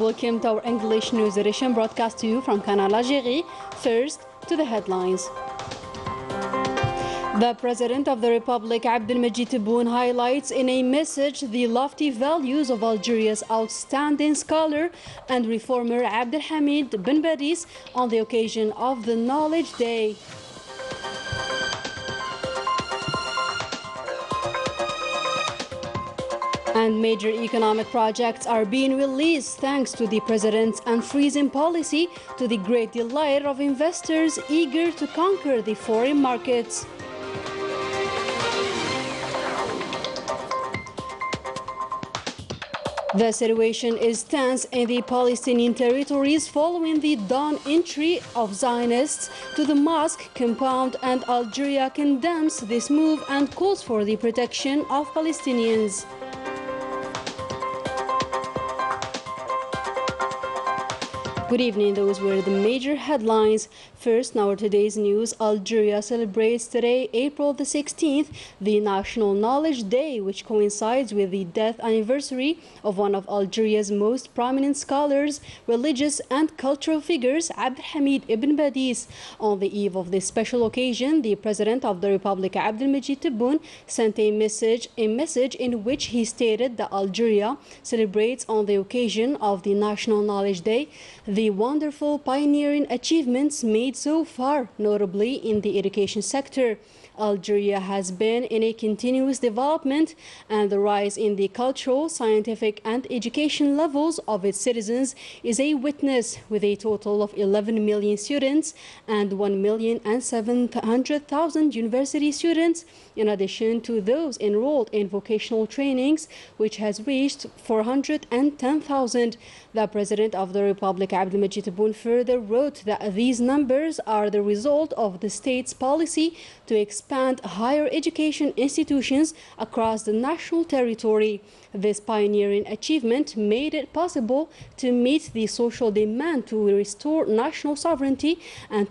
welcome to our English news edition broadcast to you from Canal Algeria. First, to the headlines. The President of the Republic, Abdelhamid Tebboune, highlights in a message the lofty values of Algeria's outstanding scholar and reformer Abdulhamid bin Badiz on the occasion of the Knowledge Day. And major economic projects are being released thanks to the President's unfreezing policy, to the great delight of investors eager to conquer the foreign markets. The situation is tense in the Palestinian territories following the dawn entry of Zionists to the mosque compound, and Algeria condemns this move and calls for the protection of Palestinians. Good evening, those were the major headlines. First, now today's news. Algeria celebrates today, April the 16th, the National Knowledge Day, which coincides with the death anniversary of one of Algeria's most prominent scholars, religious and cultural figures, Abdelhamid ibn Badiz. On the eve of this special occasion, the President of the Republic, Abdelhamid Tebboune, sent a message in which he stated that Algeria celebrates on the occasion of the National Knowledge Day the wonderful pioneering achievements made so far, notably in the education sector. Algeria has been in a continuous development, and the rise in the cultural, scientific and education levels of its citizens is a witness, with a total of 11 million students and 1,700,000 university students, in addition to those enrolled in vocational trainings, which has reached 410,000. The President of the Republic, Abdelhamid Tebboune, further wrote that these numbers are the result of the state's policy to expand higher education institutions across the national territory. This pioneering achievement made it possible to meet the social demand to restore national sovereignty and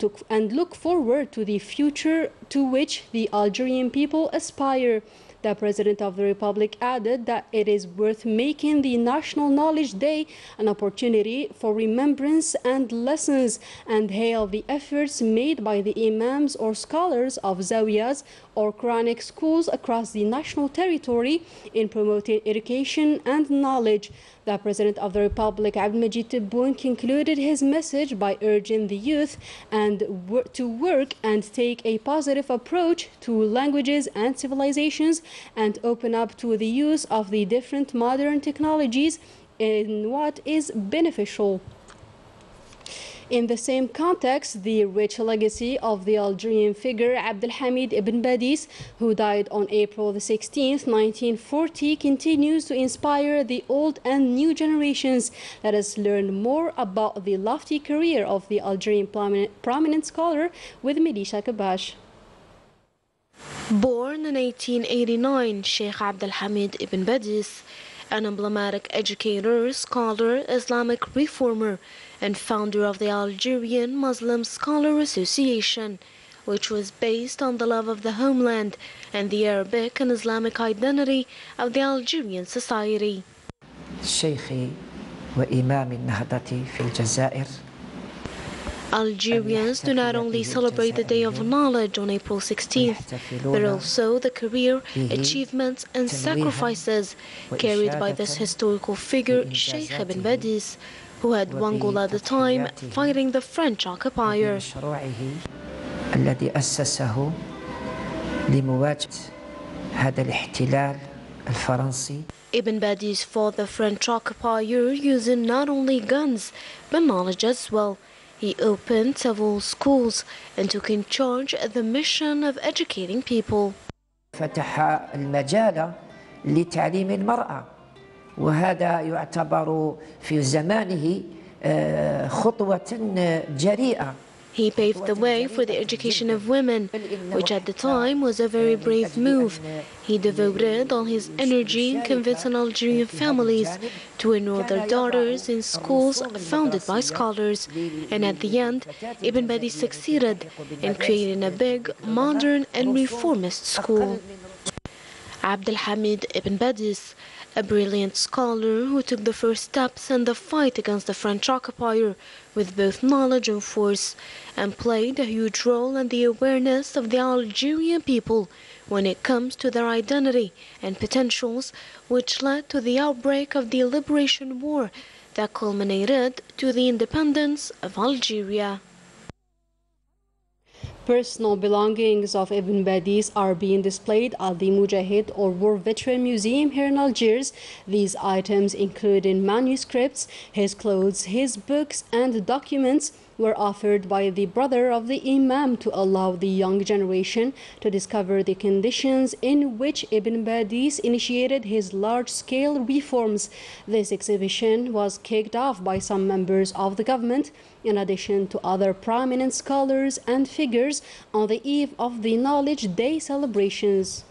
look forward to the future to which the Algerian people aspire. The President of the Republic added that it is worth making the National Knowledge Day an opportunity for remembrance and lessons, and hailed the efforts made by the imams or scholars of zawiyas or Quranic schools across the national territory in promoting education and knowledge. The President of the Republic, Abdelhamid Tebboune, concluded his message by urging the youth to work and take a positive approach to languages and civilizations, and open up to the use of the different modern technologies in what is beneficial. In the same context, the rich legacy of the Algerian figure Abdelhamid ibn Badiz, who died on April the 16th, 1940, continues to inspire the old and new generations. Let us learn more about the lofty career of the Algerian prominent scholar with Medisha Kabash. Born in 1889, Sheikh Abdulhamid ibn Badiz, an emblematic educator, scholar, Islamic reformer, and founder of the Algerian Muslim Scholar Association, which was based on the love of the homeland and the Arabic and Islamic identity of the Algerian society. Sheikh وإمام النهضة في الجزائر. Algerians do not only celebrate the Day of Knowledge on April 16th, but also the career, achievements and sacrifices carried by this historical figure, Sheikh ibn Badiz, who had one goal at a time, fighting the French occupier. الذي أسسه لمواجهة هذا الاحتلال الفرنسي. Ibn Badiz fought the French occupier using not only guns, but knowledge as well. He opened several schools and took in charge the mission of educating people. فتح المجال لتعليم المرأة، وهذا يعتبر في زمانه خطوة جريئة. He paved the way for the education of women, which at the time was a very brave move. He devoted all his energy in convincing Algerian families to enroll their daughters in schools founded by scholars. And at the end, Ibn Badiz succeeded in creating a big, modern and reformist school. Abdelhamid ibn Badiz, a brilliant scholar who took the first steps in the fight against the French occupier with both knowledge and force, and played a huge role in the awareness of the Algerian people when it comes to their identity and potentials, which led to the outbreak of the Liberation War that culminated to the independence of Algeria. Personal belongings of Ibn Badiz are being displayed at the Mujahid or War Veteran Museum here in Algiers. These items, including manuscripts, his clothes, his books, and documents, were offered by the brother of the Imam to allow the young generation to discover the conditions in which Ibn Badiz initiated his large-scale reforms. This exhibition was kicked off by some members of the government, in addition to other prominent scholars and figures on the eve of the Knowledge Day celebrations.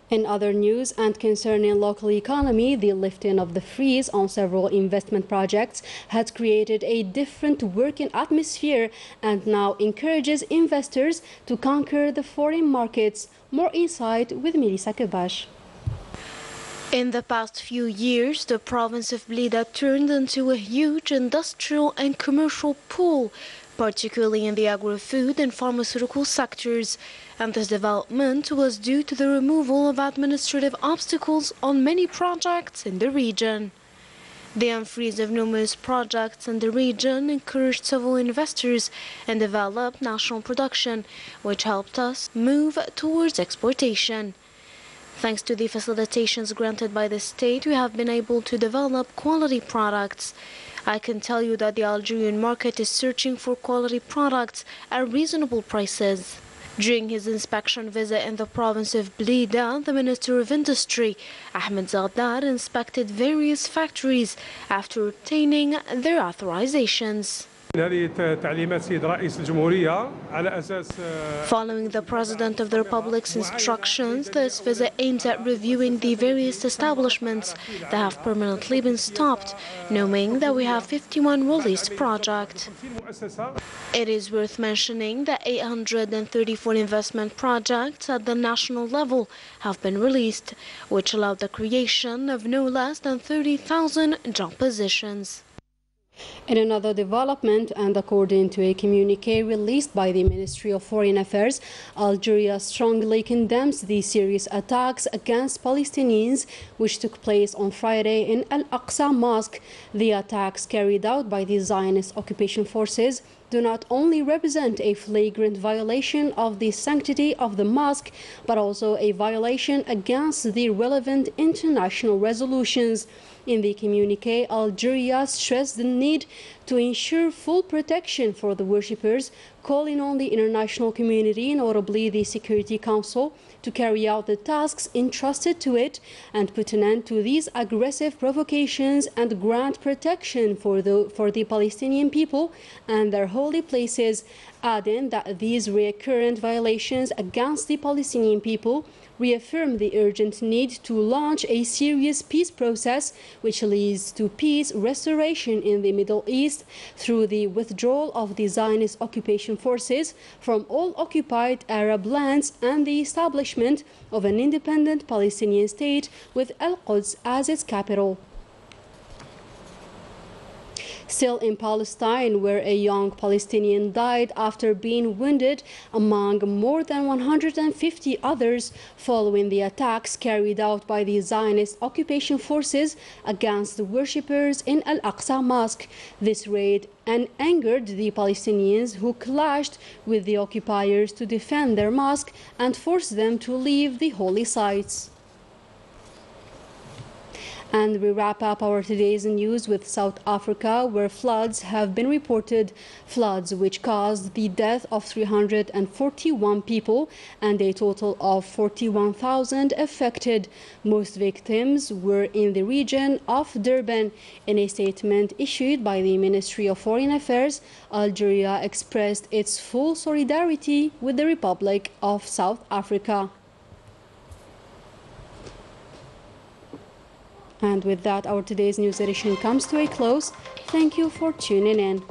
In other news and concerning local economy, the lifting of the freeze on several investment projects has created a different working atmosphere and now encourages investors to conquer the foreign markets. More insight with Melissa Kebash. In the past few years, the province of Blida turned into a huge industrial and commercial pool, particularly in the agri-food and pharmaceutical sectors, and this development was due to the removal of administrative obstacles on many projects in the region. The unfreeze of numerous projects in the region encouraged several investors and developed national production, which helped us move towards exportation. Thanks to the facilitations granted by the state, we have been able to develop quality products. I can tell you that the Algerian market is searching for quality products at reasonable prices. During his inspection visit in the province of Blida, the Minister of Industry, Ahmed Zaghdar, inspected various factories after obtaining their authorizations. Following the President of the Republic's instructions, this visit aims at reviewing the various establishments that have permanently been stopped, knowing that we have 51 released projects. It is worth mentioning that 834 investment projects at the national level have been released, which allowed the creation of no less than 30,000 job positions. In another development, and according to a communiqué released by the Ministry of Foreign Affairs, Algeria strongly condemns the serious attacks against Palestinians which took place on Friday in Al-Aqsa Mosque. The attacks carried out by the Zionist occupation forces do not only represent a flagrant violation of the sanctity of the mosque, but also a violation against the relevant international resolutions. In the communiqué, Algeria stressed the need to ensure full protection for the worshippers, calling on the international community, notably the Security Council, to carry out the tasks entrusted to it and put an end to these aggressive provocations and grant protection for the Palestinian people and their holy places, adding that these recurrent violations against the Palestinian people reaffirm the urgent need to launch a serious peace process which leads to peace restoration in the Middle East through the withdrawal of the Zionist occupation forces from all occupied Arab lands and the establishment of an independent Palestinian state with Al-Quds as its capital. Still in Palestine, where a young Palestinian died after being wounded among more than 150 others following the attacks carried out by the Zionist occupation forces against the worshippers in Al-Aqsa Mosque. This raid angered the Palestinians who clashed with the occupiers to defend their mosque and forced them to leave the holy sites. And we wrap up our today's news with South Africa, where floods have been reported, floods which caused the death of 341 people and a total of 41,000 affected. Most victims were in the region of Durban. In a statement issued by the Ministry of Foreign Affairs, Algeria expressed its full solidarity with the Republic of South Africa. And with that, our today's news edition comes to a close. Thank you for tuning in.